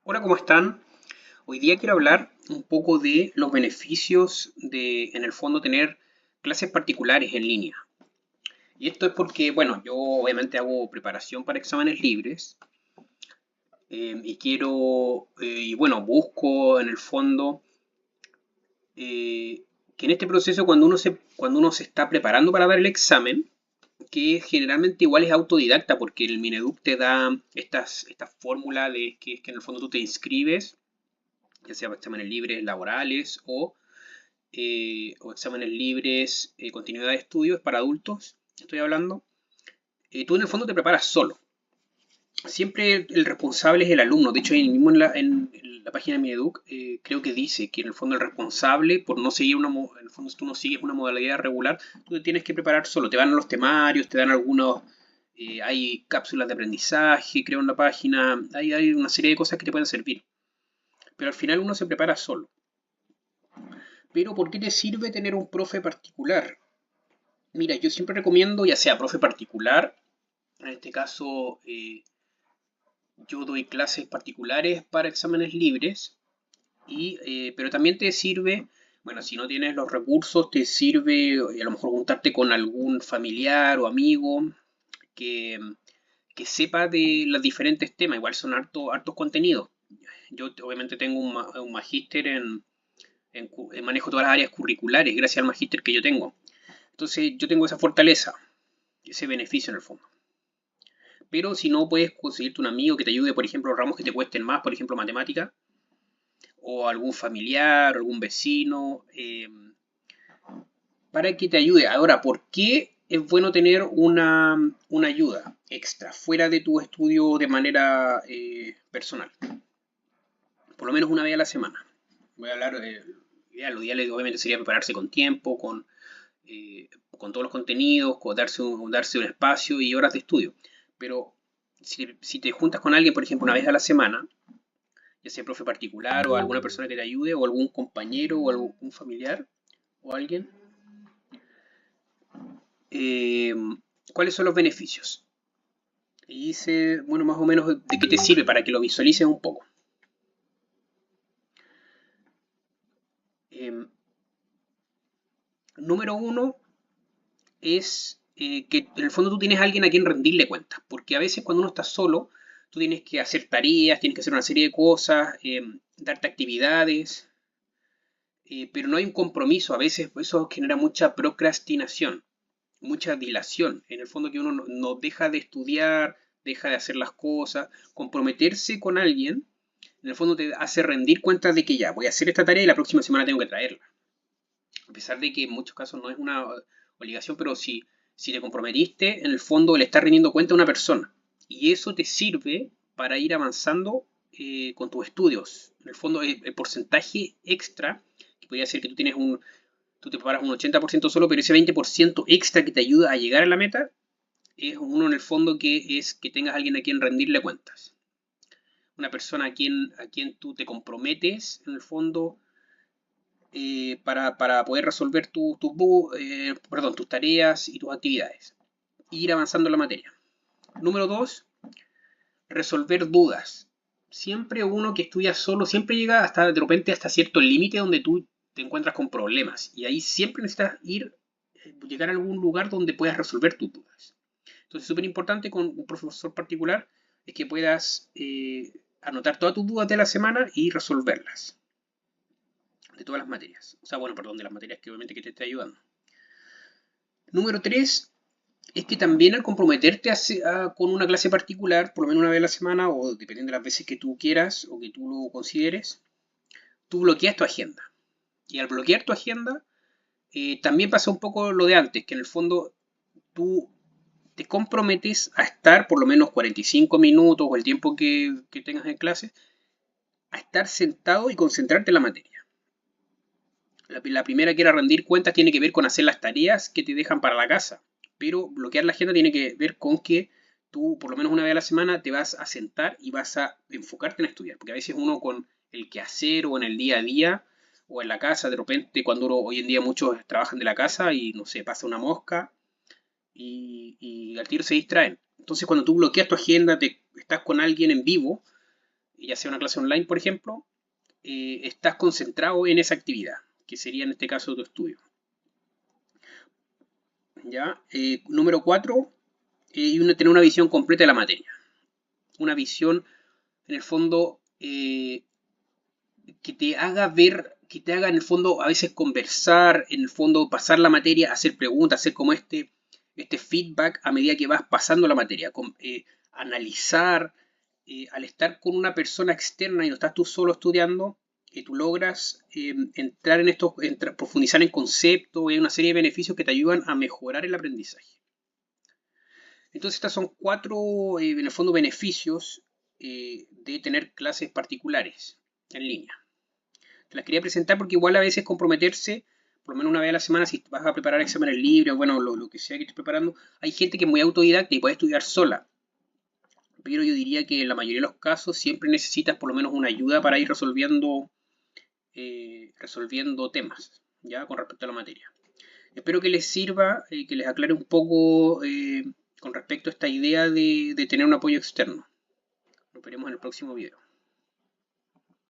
Hola, ¿cómo están? Hoy día quiero hablar un poco de los beneficios de, en el fondo, tener clases particulares en línea. Y esto es porque, bueno, yo obviamente hago preparación para exámenes libres y y bueno, busco en el fondo que en este proceso, cuando uno se está preparando para dar el examen, que generalmente igual es autodidacta, porque el Mineduc te da esta fórmula de que es que en el fondo tú te inscribes ya sea exámenes libres laborales o exámenes libres, continuidad de estudios para adultos, estoy hablando, tú en el fondo te preparas solo. Siempre el responsable es el alumno. De hecho, ahí mismo en la página de Mineduc creo que dice que en el fondo el responsable por no seguir en el fondo si tú no sigues una modalidad regular, tú te tienes que preparar solo. Te van los temarios, te dan algunos, hay cápsulas de aprendizaje, creo en la página, hay una serie de cosas que te pueden servir. Pero al final uno se prepara solo. Pero ¿por qué te sirve tener un profe particular? Mira, yo siempre recomiendo, ya sea profe particular, en este caso yo doy clases particulares para exámenes libres, pero también te sirve, bueno, si no tienes los recursos, te sirve a lo mejor juntarte con algún familiar o amigo que, que sepa de los diferentes temas, igual son hartos contenidos. Yo obviamente tengo un magíster manejo todas las áreas curriculares gracias al magíster que yo tengo. Entonces yo tengo esa fortaleza, ese beneficio en el fondo. Pero si no puedes conseguirte un amigo que te ayude, por ejemplo, ramos que te cuesten más, por ejemplo, matemática, o algún familiar, o algún vecino, para que te ayude. Ahora, ¿por qué es bueno tener una ayuda extra fuera de tu estudio de manera personal? Por lo menos una vez a la semana. Voy a hablar, lo ideal obviamente sería prepararse con tiempo, con todos los contenidos, con darse un espacio y horas de estudio. Pero si te juntas con alguien, por ejemplo, una vez a la semana, ya sea profe particular o alguna persona que te ayude, o algún compañero o algún familiar o alguien, eh, ¿cuáles son los beneficios? Y dice, bueno, más o menos de qué te sirve para que lo visualices un poco. Eh, Número uno es que en el fondo tú tienes a alguien a quien rendirle cuentas, porque a veces cuando uno está solo, tú tienes que hacer tareas, tienes que hacer una serie de cosas, darte actividades, pero no hay un compromiso, a veces eso genera mucha procrastinación, mucha dilación, en el fondo que uno no deja de estudiar, deja de hacer las cosas, comprometerse con alguien, en el fondo te hace rendir cuentas de que ya, voy a hacer esta tarea y la próxima semana tengo que traerla. A pesar de que en muchos casos no es una obligación, pero si te comprometiste, en el fondo le estás rindiendo cuenta a una persona. Y eso te sirve para ir avanzando con tus estudios. En el fondo, el porcentaje extra, que podría ser que tú te preparas un 80% solo, pero ese 20% extra que te ayuda a llegar a la meta, es uno en el fondo que es que tengas a alguien a quien rendirle cuentas. Una persona a quien tú te comprometes, en el fondo, para poder resolver tus tareas y tus actividades. E ir avanzando en la materia. Número 2, resolver dudas. Siempre uno que estudia solo, siempre llega hasta de repente hasta cierto límite donde tú te encuentras con problemas. Y ahí siempre necesitas llegar a algún lugar donde puedas resolver tus dudas. Entonces, súper importante con un profesor particular es que puedas anotar todas tus dudas de la semana y resolverlas de todas las materias. O sea, bueno, perdón, de las materias que obviamente que te esté ayudando. Número 3 es que también al comprometerte con una clase particular, por lo menos una vez a la semana, o dependiendo de las veces que tú quieras o que tú lo consideres, tú bloqueas tu agenda. Y al bloquear tu agenda, también pasa un poco lo de antes, que en el fondo tú te comprometes a estar por lo menos 45 minutos o el tiempo que tengas en clase, a estar sentado y concentrarte en la materia. La primera que era rendir cuentas tiene que ver con hacer las tareas que te dejan para la casa, pero bloquear la agenda tiene que ver con que tú por lo menos una vez a la semana te vas a sentar y vas a enfocarte en estudiar, porque a veces uno con el quehacer o en el día a día o en la casa, de repente cuando hoy en día muchos trabajan de la casa y no sé, pasa una mosca y al tiro se distraen. Entonces cuando tú bloqueas tu agenda, estás con alguien en vivo, ya sea una clase online, por ejemplo, estás concentrado en esa actividad, que sería en este caso tu estudio. ¿Ya? Número 4, tener una visión completa de la materia. Una visión, en el fondo, que te haga ver, que te haga en el fondo a veces conversar, en el fondo pasar la materia, hacer preguntas, hacer como este feedback a medida que vas pasando la materia, analizar, al estar con una persona externa y no estás tú solo estudiando, tú logras entrar en esto, profundizar en conceptos, hay una serie de beneficios que te ayudan a mejorar el aprendizaje. Entonces estas son 4, en el fondo, beneficios de tener clases particulares en línea. Te las quería presentar porque igual a veces comprometerse, por lo menos una vez a la semana, si vas a preparar exámenes libres, bueno, lo que sea que estés preparando, hay gente que es muy autodidacta y puede estudiar sola. Pero yo diría que en la mayoría de los casos siempre necesitas por lo menos una ayuda para ir resolviendo temas, ya con respecto a la materia. Espero que les sirva, que les aclare un poco con respecto a esta idea de tener un apoyo externo. Nos veremos en el próximo video.